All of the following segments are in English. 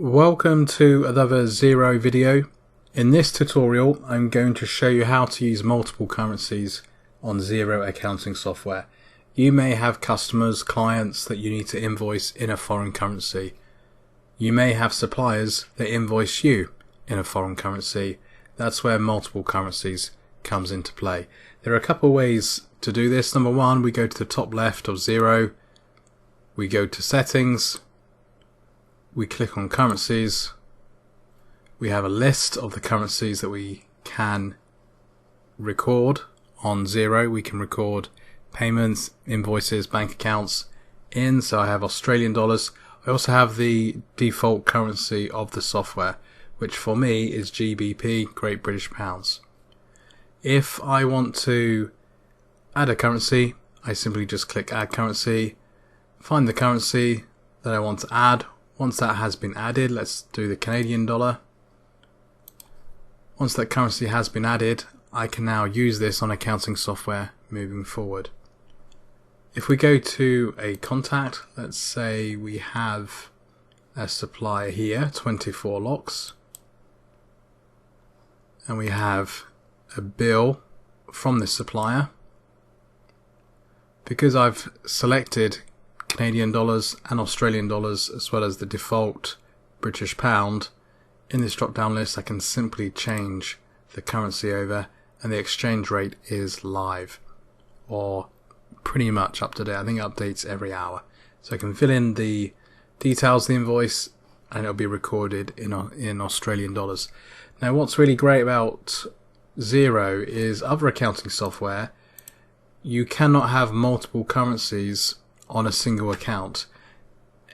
Welcome to another Xero video. In this tutorial I'm going to show you how to use multiple currencies on Xero accounting software. You may have customers, clients that you need to invoice in a foreign currency. You may have suppliers that invoice you in a foreign currency. That's where multiple currencies comes into play. There are a couple of ways to do this. Number one, we go to the top left of Xero, we go to settings, we click on currencies, we have a list of the currencies that we can record on Xero. We can record payments, invoices, bank accounts in, so I have Australian dollars. I also have the default currency of the software, which for me is GBP, Great British Pounds. If I want to add a currency, I simply just click add currency, find the currency that I want to add. Once that has been added, let's do the Canadian dollar. Once that currency has been added, I can now use this on accounting software moving forward. If we go to a contact, let's say we have a supplier here, 24 locks, and we have a bill from this supplier. Because I've selected Canadian dollars and Australian dollars as well as the default British pound, in this drop down list I can simply change the currency over and the exchange rate is live, or pretty much up to date. I think it updates every hour, so I can fill in the details of the invoice and it'll be recorded in Australian dollars. Now what's really great about Xero is other accounting software, you cannot have multiple currencies on a single account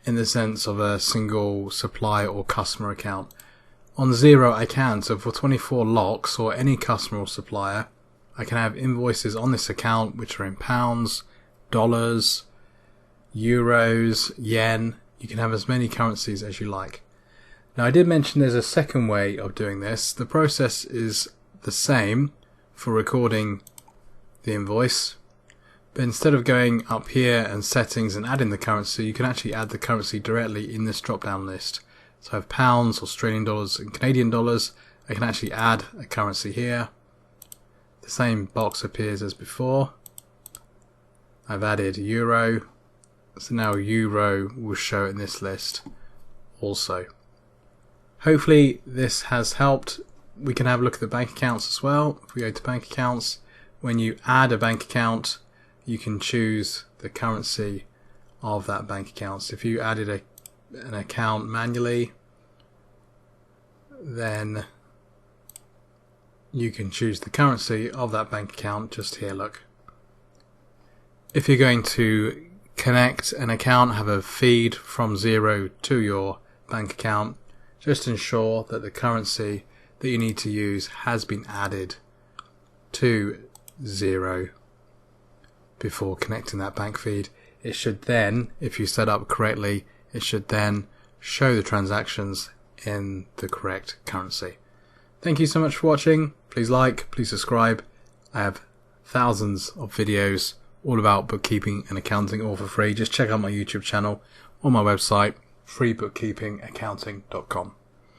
in the sense of a single supplier or customer account. On Xero I can, so for 24 locks or any customer or supplier, I can have invoices on this account which are in pounds, dollars, euros, yen. You can have as many currencies as you like. Now I did mention there's a second way of doing this. The process is the same for recording the invoice, but instead of going up here and settings and adding the currency, you can actually add the currency directly in this drop down list. So I have pounds, Australian dollars and Canadian dollars. I can actually add a currency here. The same box appears as before. I've added euro, so now euro will show in this list also. Hopefully this has helped. We can have a look at the bank accounts as well. If we go to bank accounts, when you add a bank account, you can choose the currency of that bank account. So if you added an account manually, then you can choose the currency of that bank account just here, look. If you're going to connect an account, have a feed from Xero to your bank account, just ensure that the currency that you need to use has been added to Xero before connecting that bank feed. It should then, if you set up correctly, it should then show the transactions in the correct currency. Thank you so much for watching. Please like, please subscribe. I have thousands of videos all about bookkeeping and accounting, all for free. Just check out my YouTube channel or my website, freebookkeepingaccounting.com.